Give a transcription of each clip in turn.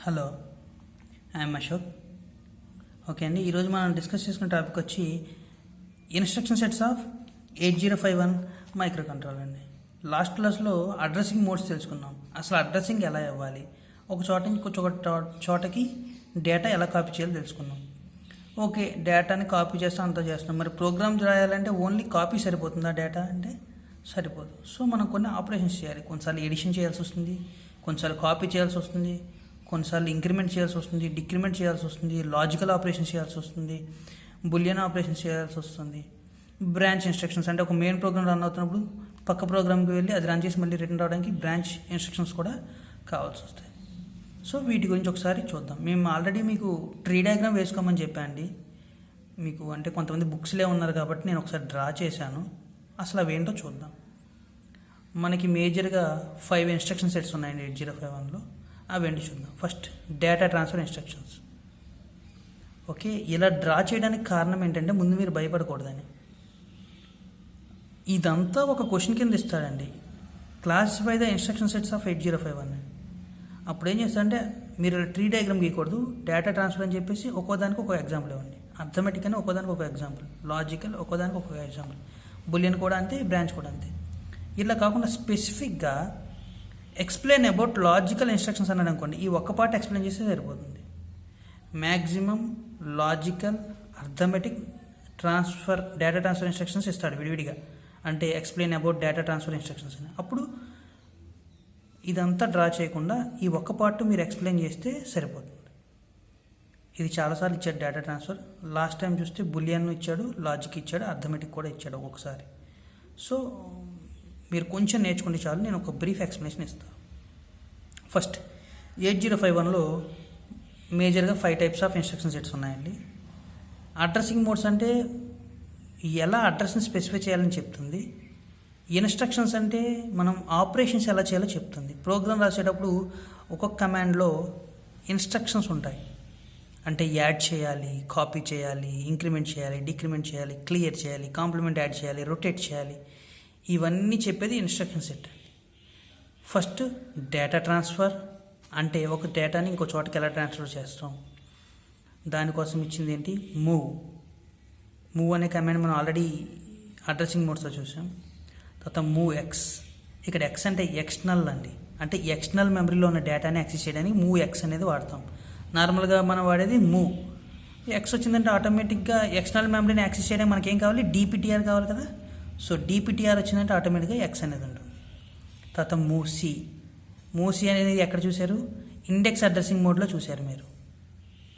Hello, I'm Ashok. Okay అండి, ఈరోజు మనం డిస్కస్ చేసుకున్న టాపిక్ వచ్చి instruction sets of 8051 micro controller అండి. లాస్ట్ క్లాస్లో అడ్రసింగ్ మోడ్స్ తెలుసుకున్నాం. అసలు అడ్రసింగ్ ఎలా ఇవ్వాలి, ఒక చోట నుంచి చోటకి డేటా ఎలా కాపీ చేయాలో తెలుసుకున్నాం. ఓకే, డేటాని కాపీ చేస్తాం, అంతా చేస్తాం. మరి ప్రోగ్రామ్స్ రాయాలంటే ఓన్లీ కాపీ సరిపోతుందా డేటా అంటే? సరిపోదు. సో మనం కొన్ని ఆపరేషన్స్ చేయాలి. కొన్నిసార్లు ఎడిషన్ చేయాల్సి వస్తుంది, కొన్నిసార్లు కాపీ చేయాల్సి వస్తుంది, కొన్నిసార్లు ఇంక్రిమెంట్ చేయాల్సి వస్తుంది, డిక్రిమెంట్ చేయాల్సి వస్తుంది, లాజికల్ ఆపరేషన్స్ చేయాల్సి వస్తుంది, బులియన్ ఆపరేషన్స్ చేయాల్సి వస్తుంది. బ్రాంచ్ ఇన్స్ట్రక్షన్స్ అంటే ఒక మెయిన్ ప్రోగ్రామ్ రన్ అవుతున్నప్పుడు పక్క ప్రోగ్రామ్కి వెళ్ళి అది రన్ చేసి మళ్ళీ రిటర్న్ రావడానికి బ్రాంచ్ ఇన్స్ట్రక్షన్స్ కూడా కావాల్సి వస్తాయి. సో వీటి గురించి ఒకసారి చూద్దాం. మేము ఆల్రెడీ మీకు ట్రీ డయాగ్రామ్ వేసుకోమని చెప్పాండి. మీకు అంటే కొంతమంది బుక్స్లే ఉన్నారు కాబట్టి నేను ఒకసారి డ్రా చేశాను. అసలు అవేంటో చూద్దాం. మనకి మేజర్గా 5 ఇన్స్ట్రక్షన్ సెట్స్ ఉన్నాయండి 8051లో. అవేంటి చూద్దాం. First data transfer instructions. Okay, ఇలా డ్రా చేయడానికి కారణం ఏంటంటే ముందు మీరు భయపడకూడదని. ఇదంతా ఒక క్వశ్చన్ కింద ఇస్తాడండి, classify the instruction sets of 8051. అప్పుడు ఏం చేస్తారంటే మీరు ట్రీ డయాగ్రామ్ గీయకూడదు, డేటా ట్రాన్స్ఫర్ అని చెప్పేసి ఒక్కోదానికి ఒక ఎగ్జాంపుల్ ఇవ్వండి. అర్థమెటిక్ అని ఒక్కోదానికి ఒక ఎగ్జాంపుల్, లాజికల్ ఒక్కోదానికి ఒక ఎగ్జాంపుల్, బులియన్ కూడా అంతే, బ్రాంచ్ కూడా అంతే. ఇలా కాకుండా స్పెసిఫిక్గా ఎక్స్ప్లెయిన్ అబౌట్ లాజికల్ ఇన్స్ట్రక్షన్స్ అన్నాడు అనుకోండి, ఈ ఒక్క పార్ట్ ఎక్స్ప్లెయిన్ చేస్తే సరిపోతుంది. Maximum, logical, arithmetic, transfer, data transfer instructions ఇస్తాడు విడివిడిగా. అంటే explain about data transfer instructions అని. అప్పుడు ఇదంతా డ్రా చేయకుండా ఈ ఒక్క పార్ట్ మీరు ఎక్స్ప్లెయిన్ చేస్తే సరిపోతుంది. ఇది చాలాసార్లు ఇచ్చాడు డేటా ట్రాన్స్ఫర్. లాస్ట్ టైం చూస్తే బులియన్ ఇచ్చాడు, లాజిక్ ఇచ్చాడు, అర్థమెటిక్ కూడా ఇచ్చాడు ఒక్కొక్కసారి. సో మీరు కొంచెం నేర్చుకుంటే చాలు. నేను ఒక బ్రీఫ్ ఎక్స్ప్లెనేషన్ ఇస్తాను. ఫస్ట్ 8051లో మేజర్గా 5 టైప్స్ ఆఫ్ ఇన్స్ట్రక్షన్ సెట్స్ ఉన్నాయండి. అడ్రసింగ్ మోడ్స్ అంటే ఎలా అడ్రస్ని స్పెసిఫై చేయాలని చెప్తుంది. ఇన్స్ట్రక్షన్స్ అంటే మనం ఆపరేషన్స్ ఎలా చేయాలో చెప్తుంది. ప్రోగ్రామ్ రాసేటప్పుడు ఒక్కొక్క కమాండ్లో ఇన్స్ట్రక్షన్స్ ఉంటాయి. అంటే యాడ్ చేయాలి, కాపీ చేయాలి, ఇంక్రిమెంట్ చేయాలి, డిక్రిమెంట్ చేయాలి, క్లియర్ చేయాలి, కాంప్లిమెంట్ యాడ్ చేయాలి, రొటేట్ చేయాలి. ఇవన్నీ చెప్పేది instruction set. First data transfer అంటే ఒక డేటాని ఇంకో చోటకి ఎలా ట్రాన్స్ఫర్ చేస్తాం, దానికోసం ఇచ్చింది ఏంటి, మూవ్ అనే కమాండ్ మనం ఆల్రెడీ అడ్రసింగ్ మోడ్స్లో చూసాం. తర్వాత మూవ్ ఎక్స్. ఇక్కడ ఎక్స్ అంటే ఎక్స్టర్నల్ అండి, అంటే ఎక్స్టర్నల్ మెమరీలో ఉన్న డేటాని యాక్సెస్ చేయడానికి మూవ్ ఎక్స్ అనేది వాడతాం. నార్మల్గా మనం వాడేది మూవ్. ఎక్స్ వచ్చిందంటే ఆటోమేటిక్గా ఎక్స్టర్నల్ మెమరీని యాక్సెస్ చేయడానికి మనకేం కావాలి, డిపిటిఆర్ కావాలి కదా. సో డిపిటిఆర్ వచ్చిందంటే ఆటోమేటిక్గా ఎక్స్ అనేది ఉంటుంది. తర్వాత మూవ్ సి అనేది ఎక్కడ చూశారు, ఇండెక్స్ అడ్రసింగ్ మోడ్లో చూశారు మీరు.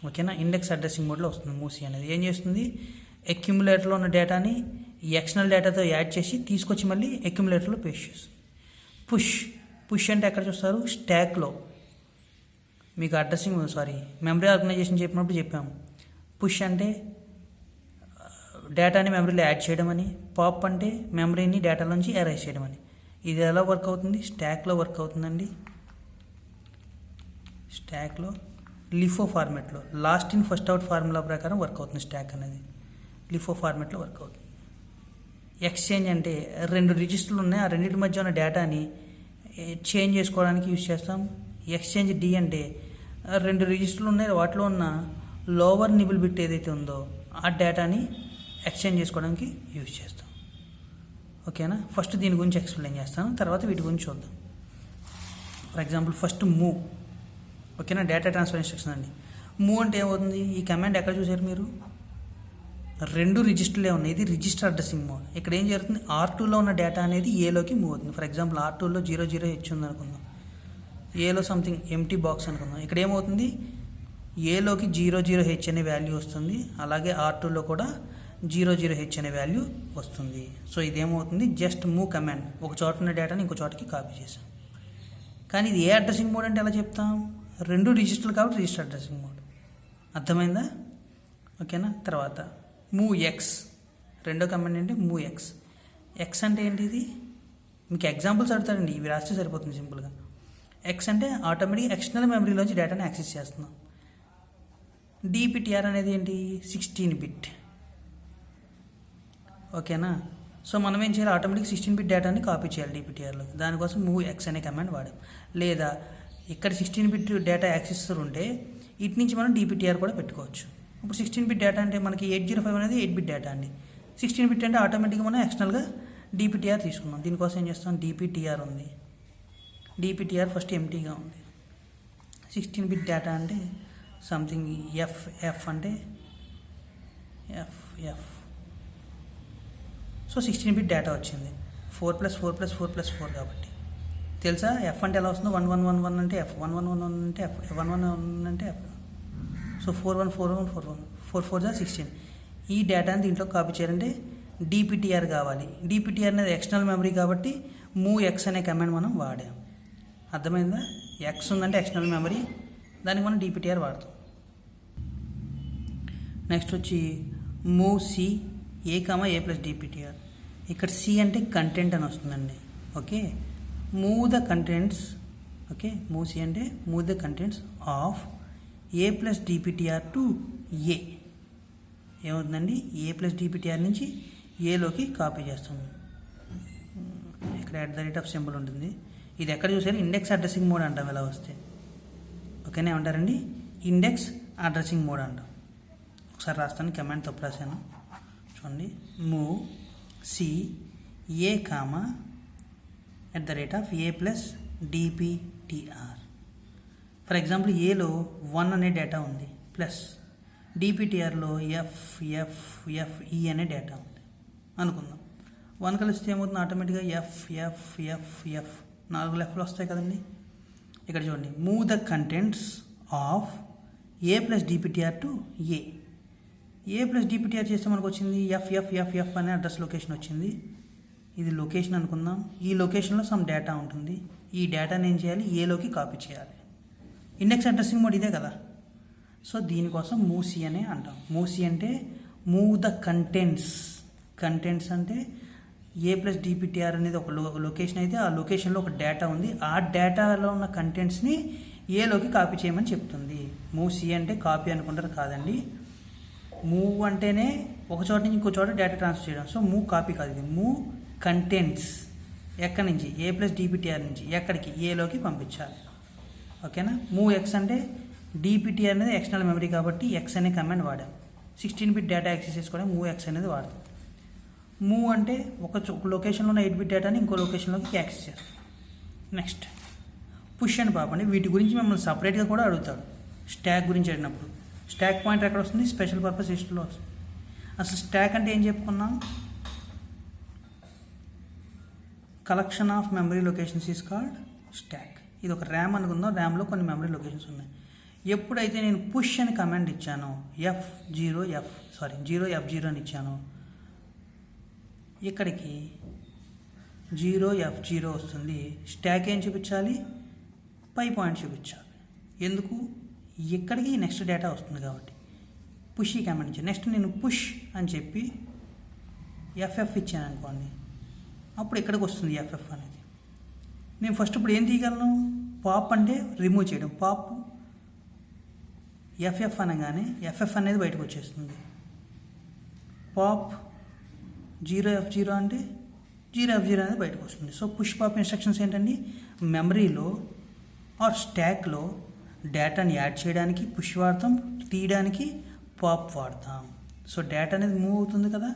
ఓకేనా, ఇండెక్స్ అడ్రసింగ్ మోడ్లో వస్తుంది మూవ్ సి అనేది. ఏం చేస్తుంది, అక్యుములేటర్లో ఉన్న డేటాని ఎక్స్టర్నల్ డేటాతో యాడ్ చేసి తీసుకొచ్చి మళ్ళీ అక్యుములేటర్లో పేస్ట్ చేస్తుంది. పుష్ అంటే ఎక్కడ చూస్తారు, స్టాక్లో. మీకు మెమరీ ఆర్గనైజేషన్ చెప్పినప్పుడు చెప్పాము. పుష్ అంటే డేటాని మెమరీలో యాడ్ చేయడం అని, పాప్ అంటే మెమరీని డేటాలోంచి ఎరేజ్ చేయడం అని. ఇది ఎలా వర్క్ అవుతుంది, స్టాక్లో వర్క్ అవుతుందండి. స్టాక్లో లిఫో ఫార్మెట్లో last in first out formula ప్రకారం వర్క్ అవుతుంది. స్టాక్ అనేది లిఫో ఫార్మెట్లో వర్క్ అవుతుంది. ఎక్స్చేంజ్ అంటే 2 రిజిస్టర్లు ఉన్నాయి, ఆ రెండింటి మధ్య ఉన్న డేటాని చేంజ్ చేసుకోవడానికి యూజ్ చేస్తాం. ఎక్స్చేంజ్ డి అంటే 2 రిజిస్టర్లు ఉన్నాయి, వాటిలో ఉన్న లోవర్ నిబుల్ బిట్ ఏదైతే ఉందో ఆ డేటాని ఎక్స్చేంజ్ చేసుకోవడానికి యూజ్ చేస్తాం. ఓకేనా, ఫస్ట్ దీని గురించి ఎక్స్ప్లెయిన్ చేస్తాను, తర్వాత వీటి గురించి చూద్దాం. For example first move. ఓకేనా, డేటా ట్రాన్స్ఫర్ ఇన్స్ట్రక్షన్ అండి. మూవ్ అంటే ఏమవుతుంది, ఈ కమాండ్ ఎక్కడ చూసారు మీరు, 2 రిజిస్టర్లే ఉన్నాయి. ఇది రిజిస్టర్ అడ్రసింగ్ మోడ్. ఇక్కడ ఏం జరుగుతుంది, R2లో ఉన్న డేటా అనేది ఏలోకి మూవ్ అవుతుంది. ఫర్ ఎగ్జాంపుల్ R2లో 00H ఉంది అనుకుందాం, ఏలో సంథింగ్ ఎంటీ బాక్స్ అనుకుందాం. ఇక్కడ ఏమవుతుంది, ఏలోకి 00H అనే వాల్యూ వస్తుంది, అలాగే R2లో కూడా 00H అనే వాల్యూ వస్తుంది. సో ఇదేమవుతుంది, జస్ట్ మూవ్ కమాండ్, ఒక చోట ఉన్న డేటాని ఇంకో చోటకి కాపీ చేసాం. కానీ ఇది ఏ అడ్రసింగ్ మోడ్ అంటే ఎలా చెప్తాం, 2 రిజిస్టర్లు కాబట్టి రిజిస్టర్ అడ్రసింగ్ మోడ్. అర్థమైందా? ఓకేనా. తర్వాత మూవ్ ఎక్స్, రెండో కమాండ్ అంటే మూవ్ ఎక్స్. ఎక్స్ అంటే ఏంటి, ఇది మీకు ఎగ్జాంపుల్స్ అడుగుతారండి, ఇవి రాస్తే సరిపోతుంది సింపుల్గా. ఎక్స్ అంటే ఆటోమేటిక్ ఎక్స్టర్నల్ మెమరీలోంచి డేటాని యాక్సెస్ చేస్తున్నాం. డిపిటిఆర్ అనేది ఏంటి, 16 బిట్. ఓకేనా. సో మనం ఏం చేయాలి, ఆటోమేటిక్ 16 బిట్ డేటాని కాపీ చేయాలి డిపిటిఆర్లో. దానికోసం మూవ్ ఎక్స్ అనే కమాండ్ వాడాం. లేదా ఇక్కడ 16-bit డేటా యాక్సెసర్ ఉంటే ఇటు నుంచి మనం DPTR కూడా పెట్టుకోవచ్చు. ఇప్పుడు 16-bit డేటా అంటే మనకి 805 అనేది 8-bit డేటా అండి. 16-bit అంటే ఆటోమేటిక్గా మనం ఎక్స్టర్నల్గా DPTR తీసుకున్నాం. దీనికోసం ఏం చేస్తాం, DPTR ఉంది. DPTR ఫస్ట్ ఎంటీగా ఉంది. 16-bit డేటా అంటే సంథింగ్ ఎఫ్ అంటే ఎఫ్. సో 16-bit డేటా వచ్చింది. 4+4+4+4 కాబట్టి తెలుసా ఎఫ్ అంటే ఎలా వస్తుందో. 1111 అంటే ఎఫ్, 1111 అంటే ఎఫ్, 1111 అంటే ఎఫ్. సో 414141 4 16. ఈ డేటాని దీంట్లో కాపీ చేయాలంటే DPTR కావాలి. DPTR అనేది ఎక్స్టర్నల్ మెమరీ కాబట్టి మూవ్ అనే కమాండ్ మనం వాడాం. అర్థమైందా? ఎక్స్ ఉందంటే ఎక్స్టర్నల్ మెమరీ, దానికి మనం DPTR వాడతాం. నెక్స్ట్ వచ్చి మూవ్ సి a+DPTR. ఇక్కడ సి అంటే కంటెంట్ అని వస్తుందండి. Okay, move the contents. Okay, move C అంటే move the contents of a+DPTR to A. ఏమవుతుందండి, a+DPTR నుంచి ఏలోకి కాపీ చేస్తాము. ఇక్కడ @ సింబల్ ఉంటుంది. ఇది ఎక్కడ చూసారు, ఇండెక్స్ అడ్రసింగ్ మోడ్ అంటాం ఇలా వస్తే. ఓకేనా, ఏమంటారండి, ఇండెక్స్ అడ్రసింగ్ మోడ్ అంటాం. ఒకసారి రాస్తాను, కమాండ్ తప్పు రాశాను చూడండి. Move C a, @a+DPTR. For example ఏలో 1 అనే డేటా ఉంది, ప్లస్ DPTRలో FE అనే డేటా ఉంది అనుకుందాం. 1 కలిస్తే ఏమవుతుంది, ఆటోమేటిక్గా ఎఫ్ 4 లెఫ్ట్లు వస్తాయి కదండి. ఇక్కడ చూడండి, move the contents of a+DPTR to A. a+DPTR చేస్తే మనకు వచ్చింది ఎఫ్ అనే అడ్రస్ లొకేషన్ వచ్చింది. ఇది లొకేషన్ అనుకుందాం. ఈ లొకేషన్లో సమ్ డేటా ఉంటుంది. ఈ డేటాని ఏం చేయాలి, ఏలోకి కాపీ చేయాలి. ఇండెక్స్ అడ్రసింగ్ మోడ్ ఇదే కదా. సో దీనికోసం మూవ్ సి అనే అంటాం. మూవ్ సి అంటే మూవ్ ద కంటెంట్స్. కంటెంట్స్ అంటే a+DPTR అనేది ఒక లొకేషన్ అయితే ఆ లొకేషన్లో ఒక డేటా ఉంది. ఆ డేటాలో ఉన్న కంటెంట్స్ని ఏలోకి కాపీ చేయమని చెప్తుంది. మూవ్ సి అంటే కాపీ అనుకుంటారు కాదండి. మూవ్ అంటేనే ఒక చోట నుంచి ఇంకో చోట డేటా ట్రాన్స్ఫర్ చేయడం. సో మూవ్ కాపీ కాదు, ఇది మూవ్ కంటెంట్స్. ఎక్కడి నుంచి, a+DPTR నుంచి ఎక్కడికి, ఏలోకి పంపించాలి. ఓకేనా. మూవ్ ఎక్స్ అంటే DPTR అనేది ఎక్స్టర్నల్ మెమరీ కాబట్టి ఎక్స్ అనే కమాండ్ వాడాం. 16-bit డేటా యాక్సెస్ చేసుకోవడం మూవ్ ఎక్స్ అనేది వాడతాం. మూవ్ అంటే ఒక లొకేషన్లో ఉన్న 8-bit డేటాని ఇంకో లొకేషన్లోకి యాక్సెస్ చేస్తాం. నెక్స్ట్ పుష్ అండ్ పాప్ అండి. వీటి గురించి మిమ్మల్ని సపరేట్గా కూడా అడుగుతాడు. స్టాక్ గురించి అడిగినప్పుడు స్టాక్ పాయింటర్ ఎక్కడ వస్తుంది, స్పెషల్ పర్పస్ లిస్ట్లో వస్తుంది. అసలు స్టాక్ అంటే ఏం చెప్పుకున్నాం, collection of memory locations is called stock. ఇది ఒక ర్యామ్ అనుకుందాం. ర్యామ్లో కొన్ని మెమరీ లొకేషన్స్ ఉన్నాయి. ఎప్పుడైతే నేను పుష్ అని కమాండ్ ఇచ్చానో 0F0 అని ఇచ్చాను, ఇక్కడికి 0F0 వస్తుంది. స్టాక్ ఏం చూపించాలి, పై పాయింట్ చూపించాలి. ఎందుకు, ఇక్కడికి నెక్స్ట్ డేటా వస్తుంది కాబట్టి. పుష్ ఈ కమాండ్ ఇచ్చాను. నెక్స్ట్ నేను పుష్ అని చెప్పి FF ఇచ్చాను అనుకోండి, అప్పుడు ఇక్కడికి వస్తుంది FF అనేది. నేను ఫస్ట్ ఇప్పుడు ఏం తీయగలను, పాప్ అంటే రిమూవ్ చేయడం. పాప్ FF అనగానే FF అనేది బయటకు వచ్చేస్తుంది. పాప్ 0F0 అంటే 0F0 అనేది బయటకు వస్తుంది. సో పుష్ పాప్ ఇన్స్ట్రక్షన్స్ ఏంటండి, మెమరీలో ఆర్ స్టాక్లో డేటాని యాడ్ చేయడానికి పుష్ వాడతాం, తీయడానికి పాప్ వాడతాం. సో డేటా అనేది మూవ్ అవుతుంది కదా,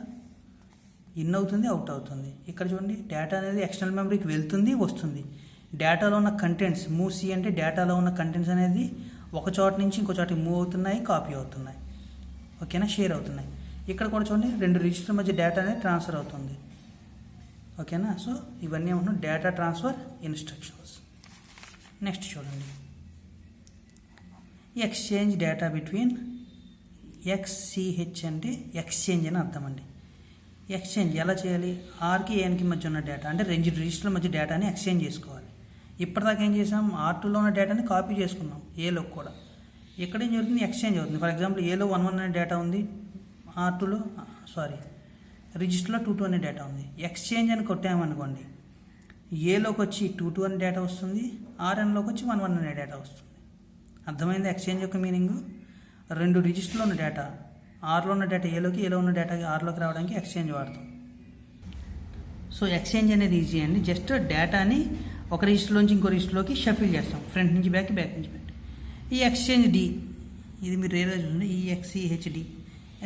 ఇన్ అవుతుంది, అవుట్ అవుతుంది. ఇక్కడ చూడండి, డేటా అనేది ఎక్స్టర్నల్ మెమరీకి వెళ్తుంది, వస్తుంది. డేటాలో ఉన్న కంటెంట్స్, మూవ్ సి అంటే డేటాలో ఉన్న కంటెంట్స్ అనేది ఒక చోట నుంచి ఇంకో చోటకి మూవ్ అవుతున్నాయి, కాపీ అవుతున్నాయి. ఓకేనా, షేర్ అవుతున్నాయి. ఇక్కడ కూడా చూడండి, 2 రిజిస్టర్ మధ్య డేటా అనేది ట్రాన్స్ఫర్ అవుతుంది. ఓకేనా. సో ఇవన్నీ ఏమన్నా డేటా ట్రాన్స్ఫర్ ఇన్స్ట్రక్షన్స్. నెక్స్ట్ చూడండి, ఎక్స్చేంజ్ డేటా బిట్వీన్. XCH అంటే ఎక్స్చేంజ్ అని అర్థం అండి. ఎక్స్చేంజ్ ఎలా చేయాలి, ఆర్కి ఏఎన్కి మధ్య ఉన్న డేటా అంటే 2 రిజిస్టర్ల మధ్య డేటాని ఎక్స్చేంజ్ చేసుకోవాలి. ఇప్పటిదాకా ఏం చేసాం, R2లో ఉన్న డేటాని కాపీ చేసుకున్నాం ఏలోకి కూడా. ఇక్కడ ఏం జరుగుతుంది, ఎక్స్చేంజ్ అవుతుంది. ఫర్ ఎగ్జాంపుల్ ఏలో 11 అనే డేటా ఉంది, R2లో రిజిస్టర్లో 22 అనే డేటా ఉంది. ఎక్స్చేంజ్ అని కొట్టామనుకోండి, ఏలోకి వచ్చి 22 అనే డేటా వస్తుంది, RNలోకి వచ్చి 11 అనే డేటా వస్తుంది. అర్థమైంది ఎక్స్చేంజ్ యొక్క మీనింగ్. 2 రిజిస్టర్లో ఉన్న డేటా, ఆర్లో ఉన్న డేటా ఏలోకి, ఏలో ఉన్న డేటా ఆర్లోకి రావడానికి ఎక్స్చేంజ్ వాడతాం. సో ఎక్స్చేంజ్ అనేది ఈజీ అండి. జస్ట్ డేటాని ఒక రిజిస్టర్లోంచి ఇంకో రిజిస్టర్లోకి షఫిల్ చేస్తాం, ఫ్రంట్ నుంచి బ్యాక్, బ్యాక్ నుంచి బ్యాక్. ఈ ఎక్స్చేంజ్ డి, ఇది మీరు రేరే చూడండి, ఈఎక్స్ఈహెచ్డి.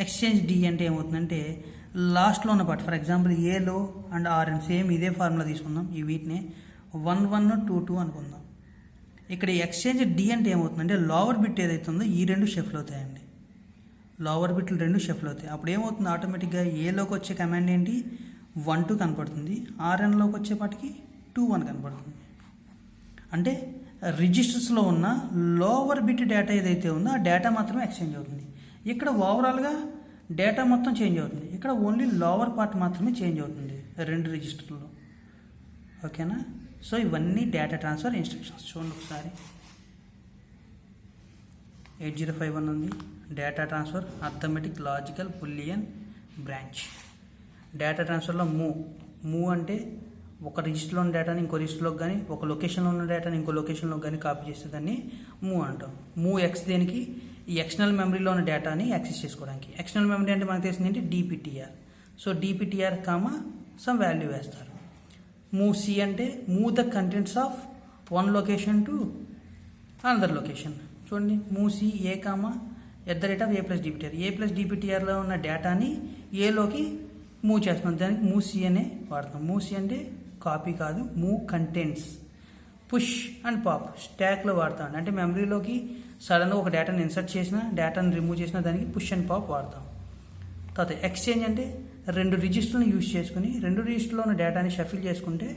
ఎక్స్చేంజ్ డి అంటే ఏమవుతుందంటే లాస్ట్లో ఉన్న పార్ట్, ఫర్ ఎగ్జాంపుల్ ఏలో అండ్ ఆర్ఎన్ సేమ్ ఇదే ఫార్ములా తీసుకుందాం, ఈ వీటిని 1122 అనుకుందాం. ఇక్కడ ఎక్స్చేంజ్ డి అంటే ఏమవుతుందంటే లోవర్ బిట్ ఏదైతే ఉందో ఈ రెండు షఫిల్ అవుతాయండి, లోవర్ బిట్లు రెండు షఫిల్ అవుతాయి. అప్పుడు ఏమవుతుంది, ఆటోమేటిక్గా ఏలోకి వచ్చే కమాండ్ ఏంటి 12 కనపడుతుంది, ఆర్ఎన్లోకి వచ్చేపాటికి 21 కనపడుతుంది. అంటే రిజిస్టర్స్లో ఉన్న లోవర్ బిట్ డేటా ఏదైతే ఉందో ఆ డేటా మాత్రమే ఎక్స్చేంజ్ అవుతుంది. ఇక్కడ ఓవరాల్గా డేటా మొత్తం చేంజ్ అవుతుంది, ఇక్కడ ఓన్లీ లోవర్ పార్ట్ మాత్రమే చేంజ్ అవుతుంది రెండు రిజిస్టర్లో. ఓకేనా? సో ఇవన్నీ డేటా ట్రాన్స్ఫర్ ఇన్స్ట్రక్షన్స్. చూడండి ఒకసారి, 8051 ఉంది, data transfer arithmetic logical Boolean branch. Data ట్రాన్స్ఫర్లో మూవ్ అంటే ఒక రిజిస్టర్లో ఉన్న డేటాని ఇంకో రిజిస్టర్లోకి కానీ, ఒక లొకేషన్లో ఉన్న డేటాని ఇంకో లొకేషన్లోకి కానీ కాపీ చేస్తే దాన్ని మూవ్ అంటాం. మూవ్ ఎక్స్ దేనికి, ఈ ఎక్స్టర్నల్ మెమరీలో ఉన్న డేటాని యాక్సెస్ చేసుకోవడానికి. ఎక్స్టర్నల్ మెమరీ అంటే మనకు తెలిసింది ఏంటి, DPTR. So DPTR comma some value వేస్తారు. మూవ్ సి అంటే move the contents of one location to another location. చూడండి, మూవ్ సి ఏ కామా @a+dptr. a+dptrలో ఉన్న డేటాని ఏలోకి మూవ్ చేస్తున్నాం, దానికి మూవ్ సి అనే వాడతాం. మూవ్ సి అంటే కాపీ కాదు, move contents. Push and pop స్టాక్లో వాడతాం, అంటే మెమరీలోకి సడన్గా ఒక డేటాని ఇన్సర్ట్ చేసినా, డేటాని రిమూవ్ చేసినా దానికి పుష్ అండ్ పాప్ వాడతాం. తర్వాత ఎక్స్చేంజ్ అంటే రెండు రిజిస్టర్లను యూజ్ చేసుకుని రెండు రిజిస్టర్లో ఉన్న డేటాని షఫిల్ చేసుకుంటే,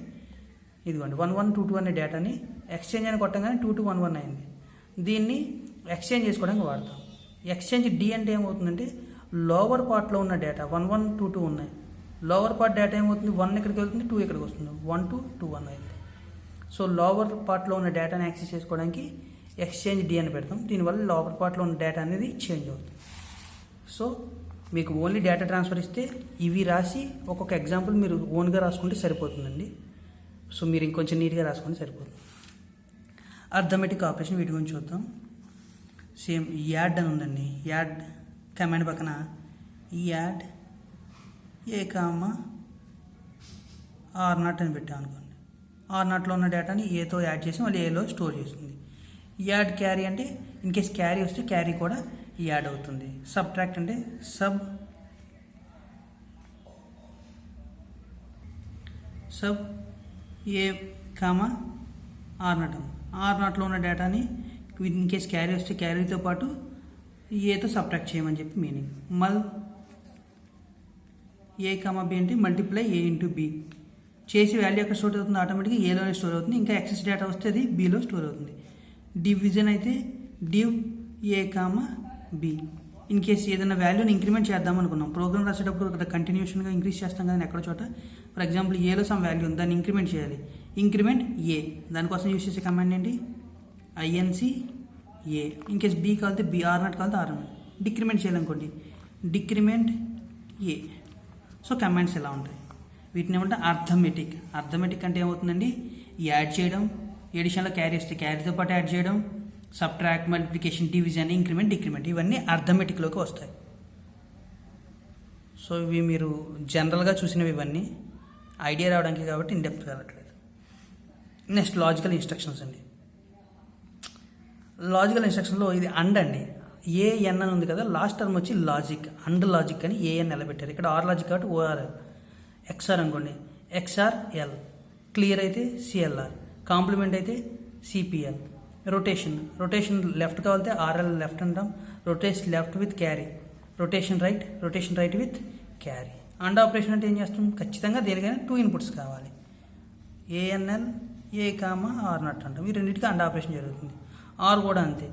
ఇదిగోండి 1122 అనే డేటాని ఎక్స్చేంజ్ అని కొట్టగానే 2211 అయింది. దీన్ని ఎక్స్చేంజ్ చేసుకోవడానికి వాడతాం. ఎక్స్చేంజ్ డి అంటే ఏమవుతుందంటే లోవర్ పార్ట్లో ఉన్న డేటా 1122 ఉన్నాయి, లోవర్ పార్ట్ డేటా ఏమవుతుంది 1 ఇక్కడికి వెళ్తుంది, 2 ఇక్కడికి వస్తుంది, 1221 అయింది. సో లోవర్ పార్ట్లో ఉన్న డేటాని యాక్సెస్ చేసుకోవడానికి ఎక్స్చేంజ్ డి అని పెడతాం. దీనివల్ల లోవర్ పార్ట్లో ఉన్న డేటా అనేది చేంజ్ అవుతుంది. సో మీకు ఓన్లీ డేటా ట్రాన్స్ఫర్ ఇస్తే ఇవి రాసి ఒక్కొక్క ఎగ్జాంపుల్ మీరు ఓన్గా రాసుకుంటే సరిపోతుందండి. సో మీరు ఇంకొంచెం నీట్గా రాసుకుంటే సరిపోతుంది. అర్థమెటిక్ ఆపరేషన్ వీటి గురించి చూద్దాం. సేమ్ యాడ్ అని ఉందండి, యాడ్ కమాండ్ పక్కన యాడ్ ఏ కామా R0 అని పెట్టాం అనుకోండి. R0లో ఉన్న డేటాని ఏతో యాడ్ చేసి మళ్ళీ ఏలో స్టోర్ చేస్తుంది. యాడ్ క్యారీ అంటే ఇన్ కేస్ క్యారీ వస్తే క్యారీ కూడా యాడ్ అవుతుంది. సబ్ట్రాక్ట్ అంటే సబ్ ఏ కామా R0. R0లో ఉన్న డేటాని ఇన్ కేస్ క్యారీ వస్తే క్యారీతో పాటు ఏతో సబ్ట్రాక్ట్ చేయమని చెప్పి మీనింగ్. ఏ కామా బి అంటే మల్టిప్లై ఏ ఇంటూ బి చేసి వాల్యూ ఎక్కడ స్టోర్ అవుతుంది, ఆటోమేటిక్గా ఏలోనే స్టోర్ అవుతుంది. ఇంకా ఎక్సెస్ డేటా వస్తే అది బీలో స్టోర్ అవుతుంది. డివిజన్ అయితే div A comma B. In case ఏదైనా వాల్యూని ఇంక్రిమెంట్ చేద్దాం అనుకున్నాం, ప్రోగ్రామ్ రాసేటప్పుడు ఇక్కడ కంటిన్యూషన్గా ఇంక్రీజ్ చేస్తాం కదా ఎక్కడ చోట. ఫర్ ఎగ్జాంపుల్ ఏలో సమ్ వాల్యూ ఉంది, దాన్ని ఇంక్రిమెంట్ చేయాలి. ఇంక్రిమెంట్ ఏ, దానికోసం యూజ్ చేసే కమాండ్ ఏంటి, INC A. In case B కాలితే బి, R0 కాలితే R0. డిక్రిమెంట్ చేయాలనుకోండి డిక్రిమెంట్ ఏ. సో కమాండ్స్ ఎలా ఉంటాయి, వీటిని ఏమంటే అర్థమెటిక్. అర్థమెటిక్ అంటే ఏమవుతుందండి, యాడ్ చేయడం, ఎడిషన్లో క్యారీ వస్తే క్యారీతో పాటు యాడ్ చేయడం, subtract, multiplication, division, increment, decrement ఇవన్నీ అర్థమెటిక్లోకి వస్తాయి. సో ఇవి మీరు జనరల్గా చూసినవి, ఇవన్నీ ఐడియా రావడానికి కాబట్టి ఇన్డెప్త్ కావట్లేదు. నెక్స్ట్ లాజికల్ ఇన్స్ట్రక్షన్స్ అండి. లాజికల్ ఇన్స్ట్రక్షన్లో ఇది అండ్ అండి, AN అని ఉంది కదా, లాస్ట్ టర్మ్ వచ్చి లాజిక్, అండ్ లాజిక్ అని AN నిలబెట్టారు. ఇక్కడ ఆర్ లాజిక్ కాబట్టి ORL. XR అనుకోండి XRL, క్లియర్ అయితే CLR, కాంప్లిమెంట్ అయితే CPL. రొటేషన్ లెఫ్ట్ కావాలితే RL లెఫ్ట్ అంటాం, rotation left with carry, rotation right with carry. And operation అంటే ఏం చేస్తాం, ఖచ్చితంగా దేనికైనా 2 ఇన్పుట్స్ కావాలి. ANL ఏ కామా R0 అంటాం, ఈ రెండింటికి అండ్ ఆపరేషన్ జరుగుతుంది. ఆర్ కూడా అంతే.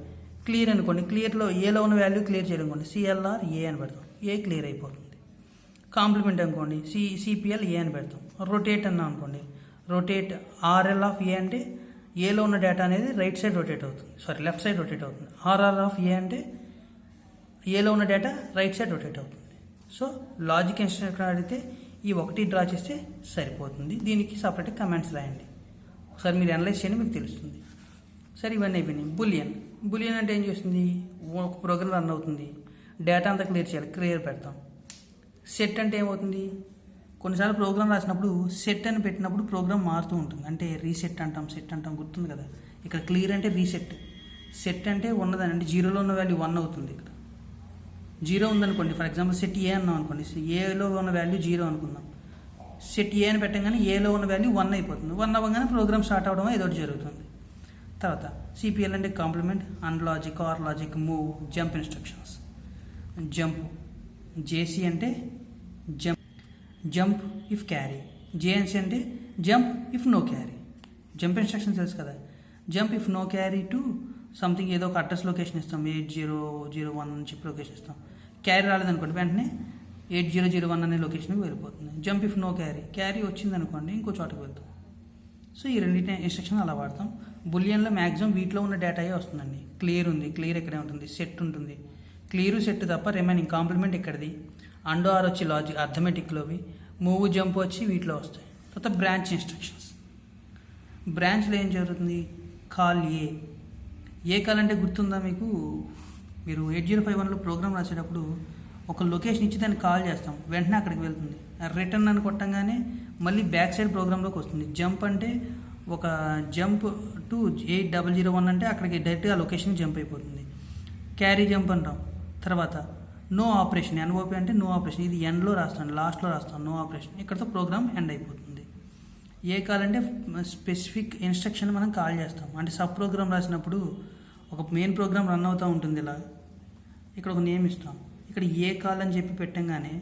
క్లియర్ అనుకోండి, క్లియర్లో ఏలో ఉన్న వాల్యూ క్లియర్ చేయాలనుకోండి CLR ఏ అని పెడతాం, ఏ క్లియర్ అయిపోతుంది. కాంప్లిమెంట్ అనుకోండి CPL ఏ అని పెడతాం. రొటేట్ అన్నాం అనుకోండి, రొటేట్ RL ఆఫ్ ఏ అంటే ఏలో ఉన్న డేటా అనేది రైట్ సైడ్ రొటేట్ అవుతుంది, లెఫ్ట్ సైడ్ రొటేట్ అవుతుంది. RR ఆఫ్ ఏ అంటే ఏలో ఉన్న డేటా రైట్ సైడ్ రొటేట్ అవుతుంది. సో లాజిక్ ఇన్స్ట్రక్షన్ అడిగితే ఈ ఒకటి డ్రా చేస్తే సరిపోతుంది. దీనికి సపరేట్ కమాండ్స్ రాయండి, ఒకసారి మీరు అనలైజ్ చేయండి, మీకు తెలుస్తుంది. సరే ఇవన్నీ అయిపోయినాయి. బులియన్ అంటే ఏం చేస్తుంది, ఒక ప్రోగ్రామ్ రన్ అవుతుంది, డేటా అంతా క్లియర్ చేయాలి, క్లియర్ పెడతాం. సెట్ అంటే ఏమవుతుంది, కొన్నిసార్లు ప్రోగ్రామ్ రాసినప్పుడు సెట్ అని పెట్టినప్పుడు ప్రోగ్రామ్ మారుతూ ఉంటుంది. అంటే రీసెట్ అంటాం, సెట్ అంటాం, గుర్తుంది కదా. ఇక్కడ క్లియర్ అంటే రీసెట్, సెట్ అంటే ఉన్నదని, అంటే జీరోలో ఉన్న వాల్యూ 1 అవుతుంది. ఇక్కడ 0 ఉందనుకోండి, ఫర్ ఎగ్జాంపుల్ సెట్ ఏ అన్నాం అనుకోండి, ఏలో ఉన్న వాల్యూ 0 అనుకుందాం. సెట్ ఏ అని పెట్టగానే ఏలో ఉన్న వాల్యూ 1 అయిపోతుంది. 1 అవ్వగానే ప్రోగ్రామ్ స్టార్ట్ అవ్వడం ఏదో ఒకటి జరుగుతుంది. తర్వాత సిపిఎల్ అంటే complement, and logic, or logic, move, jump instructions. Jump, JC అంటే జంప్ ఇఫ్ క్యారీ, జేఎన్సీ అంటే jump if no carry. Jump instruction తెలుసు కదా. Jump if no carry to something, ఏదో ఒక అడ్రస్ లొకేషన్ ఇస్తాం, 8001 అని చెప్పి లొకేషన్ ఇస్తాం. క్యారీ రాలేదనుకోండి, వెంటనే 8001 అనే లొకేషన్కి వెళ్ళిపోతుంది. Jump if no carry, carry వచ్చిందనుకోండి ఇంకో చోటకి వెళ్తాం. సో ఈ రెండింటి ఇన్స్ట్రక్షన్ అలా వాడతాం. బులియన్లో మ్యాక్సిమం వీటిలో ఉన్న డేటాయే వస్తుందండి. క్లియర్ ఉంది, క్లియర్ ఇక్కడే ఉంటుంది. సెట్ ఉంటుంది, క్లియర్ సెట్ తప్ప రిమైనింగ్ కాంప్లిమెంట్ ఇక్కడిది. అండ్ ఆర్ వచ్చి లాజిక్ అర్థమెటిక్లోవి, మూవ్ జంప్ వచ్చి వీటిలో వస్తాయి. తర్వాత బ్రాంచ్ ఇన్స్ట్రక్షన్స్. బ్రాంచ్లో ఏం జరుగుతుంది, కాల్ ఏ కాల్ అంటే గుర్తుందా మీకు? మీరు 8051లో ప్రోగ్రామ్ రాసేటప్పుడు ఒక లొకేషన్ ఇచ్చి దాన్ని కాల్ చేస్తాం, వెంటనే అక్కడికి వెళ్తుంది. రిటర్న్ అని కొట్టంగానే మళ్ళీ బ్యాక్ సైడ్ ప్రోగ్రాంలోకి వస్తుంది. జంప్ అంటే ఒక జంప్ టు 8001 అంటే అక్కడికి డైరెక్ట్గా లొకేషన్ జంప్ అయిపోతుంది. క్యారీ జంప్ అంటాం. తర్వాత నో ఆపరేషన్, ఎన్ఓపి అంటే నో ఆపరేషన్, ఇది ఎండ్లో రాస్తాను, లాస్ట్లో రాస్తాను, నో ఆపరేషన్. ఇక్కడతో ప్రోగ్రామ్ ఎండ్ అయిపోతుంది. ఏ కాల్ అంటే స్పెసిఫిక్ ఇన్స్ట్రక్షన్ మనం కాల్ చేస్తాం. అంటే సబ్ ప్రోగ్రామ్ రాసినప్పుడు ఒక మెయిన్ ప్రోగ్రామ్ రన్ అవుతూ ఉంటుంది, ఇలా ఇక్కడ ఒక నేమ్ ఇస్తాం. ఇక్కడ ఏ కాల్ అని చెప్పి పెట్టంగానే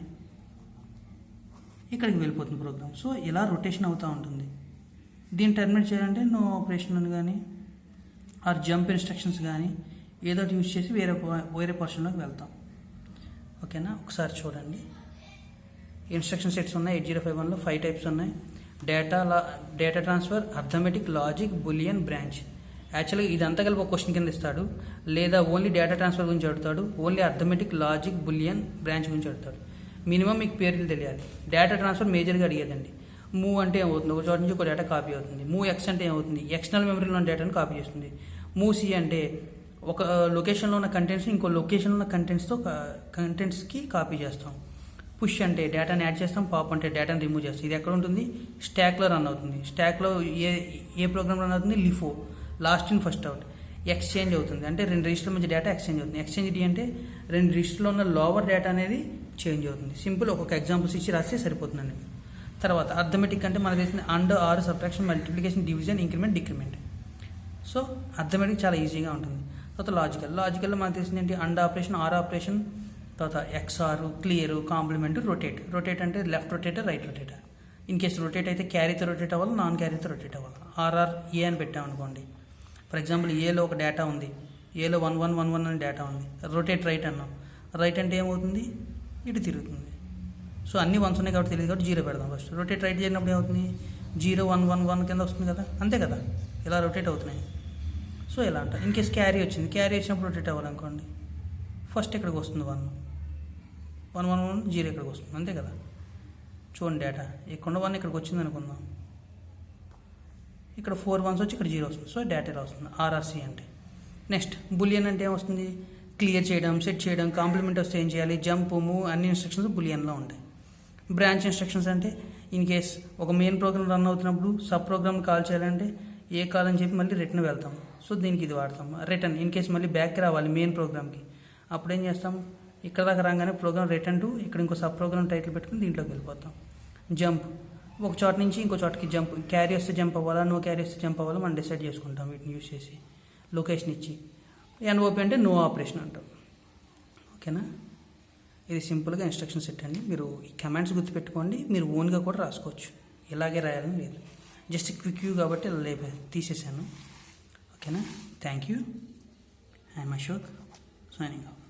ఇక్కడికి వెళ్ళిపోతుంది ప్రోగ్రామ్. సో ఇలా రొటేషన్ అవుతూ ఉంటుంది. దీన్ని టర్మినేట్ చేయాలంటే నో ఆపరేషన్ అని కానీ ఆర్ జంప్ ఇన్స్ట్రక్షన్స్ కానీ ఏదో యూజ్ చేసి వేరే పర్సన్లోకి వెళ్తాం. ఓకేనా, ఒకసారి చూడండి. ఇన్స్ట్రక్షన్ సెట్స్ ఉన్నాయి 8051లో. 5 టైప్స్ ఉన్నాయి. Data transfer, arithmetic, logic, boolean, branch. యాక్చువల్గా ఇదంతా కలిపి ఒక క్వశ్చన్ కింద ఇస్తాడు, లేదా ఓన్లీ డేటా ట్రాన్స్ఫర్ గురించి అడుగుతాడు, only arithmetic, logic, boolean, branch గురించి అడుగుతాడు. మినిమం మీకు పేర్లు తెలియాలి. డేటా ట్రాన్స్ఫర్ మేజర్గా అడిగేదండి. మూవ్ అంటే ఏమవుతుంది, ఒక చోట నుంచి ఒక డేటా కాపీ అవుతుంది. మూవ్ ఎక్స్ అంటే ఏమవుతుంది, ఎక్స్టర్నల్ మెమరీలో ఉన్న డేటాను కాపీ చేస్తుంది. మూవ్ సి అంటే ఒక లొకేషన్లో ఉన్న కంటెంట్స్ని ఇంకో లొకేషన్లో ఉన్న కంటెంట్స్కి కాపీ చేస్తాం. పుష్ అంటే డేటాని యాడ్ చేస్తాం, పాప్ అంటే డేటాని రిమూవ్ చేస్తాం. ఇది ఎక్కడ ఉంటుంది, స్టాక్లో రన్ అవుతుంది. స్టాక్లో ఏ ప్రోగ్రామ్ రన్ అవుతుంది, LIFO, last in first out. Exchange అవుతుంది, అంటే 2 రిజిస్టర్ల మధ్య డేటా ఎక్స్చేంజ్ అవుతుంది. ఎక్స్చేంజ్ డి అంటే 2 రిజిస్టర్లో ఉన్న లోవర్ డేటా అనేది చేంజ్ అవుతుంది. సింపుల్, ఒక్కొక్క ఎగ్జాంపుల్స్ ఇచ్చి రాస్తే సరిపోతుందండి. తర్వాత అర్థమెటిక్ అంటే మనకు తెలిసింది and, or, subtraction, multiplication, division, increment, decrement. So arithmetic చాలా ఈజీగా ఉంటుంది. తర్వాత లాజికల్లో మనకు తెలిసింది ఏంటి, అండ్ ఆపరేషన్, ఆర్ ఆపరేషన్, తర్వాత ఎక్స్ఆర్, క్లియర్, కాంప్లిమెంట్, రొటేట్ అంటే left rotator, right rotator. In case rotate అయితే క్యారీతో రొటేట్ అవ్వాలి, నాన్ క్యారీతో రొటేట్ అవ్వాలి. ఆర్ఆర్ ఏ అని పెట్టామనుకోండి, ఫర్ ఎగ్జాంపుల్ ఏలో ఒక డేటా ఉంది, ఏలో 1111 అనే డేటా ఉంది, రొటేట్ రైట్ అన్నాం. రైట్ అంటే ఏమవుతుంది, ఇటు తిరుగుతుంది. సో అన్ని 1s ఉన్నాయి కాబట్టి తెలియదు కాబట్టి 0 పెడదాం ఫస్ట్. రొటేట్ రైట్ చేసినప్పుడు ఏమవుతుంది, 0111 కింద వస్తుంది కదా, అంతే కదా, ఇలా రొటేట్ అవుతున్నాయి. సో ఇలా అంట. ఇన్ కేసు క్యారీ వచ్చింది, క్యారీ వచ్చినప్పుడు రొటేట్ అవ్వాలనుకోండి, ఫస్ట్ ఇక్కడికి వస్తుంది 111 0 ఇక్కడికి వస్తుంది, అంతే కదా. చూడండి, డేటా ఇక్కడ 1 ఇక్కడికి వచ్చింది అనుకుందాం, ఇక్కడ 4 1s వచ్చి ఇక్కడ 0 వస్తుంది. సో డేటా ఇలా వస్తుంది, ఆర్ఆర్సీ అంటే. నెక్స్ట్ బులియన్ అంటే ఏమొస్తుంది, క్లియర్ చేయడం, సెట్ చేయడం, కాంప్లిమెంట్ వస్తే ఏం చేయాలి, జంప్, మూవ్, అన్ని ఇన్స్ట్రక్షన్స్ బులియన్లో ఉంటాయి. బ్రాంచ్ ఇన్స్ట్రక్షన్స్ అంటే ఇన్ కేస్ ఒక మెయిన్ ప్రోగ్రామ్ రన్ అవుతున్నప్పుడు సబ్ ప్రోగ్రామ్ కాల్ చేయాలంటే ఏ కాల్ అని చెప్పి మళ్ళీ రిటర్న్ వెళ్తాం. సో దీనికి ఇది వాడతాం. రిటర్న్ ఇన్ కేస్ మళ్ళీ బ్యాక్కి రావాలి మెయిన్ ప్రోగ్రామ్కి, అప్పుడు ఏం చేస్తాం, ఇక్కడ దాకా రాగానే ప్రోగ్రామ్ రిటర్న్ టు ఇక్కడ ఇంకో సబ్ ప్రోగ్రామ్ టైటిల్ పెట్టుకుని దీంట్లోకి వెళ్ళిపోతాం. జంప్, ఒక చోట నుంచి ఇంకో చోటకి జంప్, క్యారీ వస్తే జంప్ అవ్వాలా, నో క్యారీ వస్తే జంప్ అవ్వాలా మనం డిసైడ్ చేసుకుంటాం వీటిని యూజ్ చేసి, లొకేషన్ ఇచ్చి. ఎన్ఓపి అంటే నో ఆపరేషన్ అంటాం. ఓకేనా, ఇది సింపుల్గా ఇన్స్ట్రక్షన్ సెట్ అండి. మీరు ఈ కమాండ్స్ గుర్తుపెట్టుకోండి, మీరు ఓన్గా కూడా రాసుకోవచ్చు, ఇలాగే రాయాలని లేదు. జస్ట్ క్విక్ వ్యూ కాబట్టి ఇలా తీసేసాను. ఓకేనా, thank you. I'm Ashok, signing off.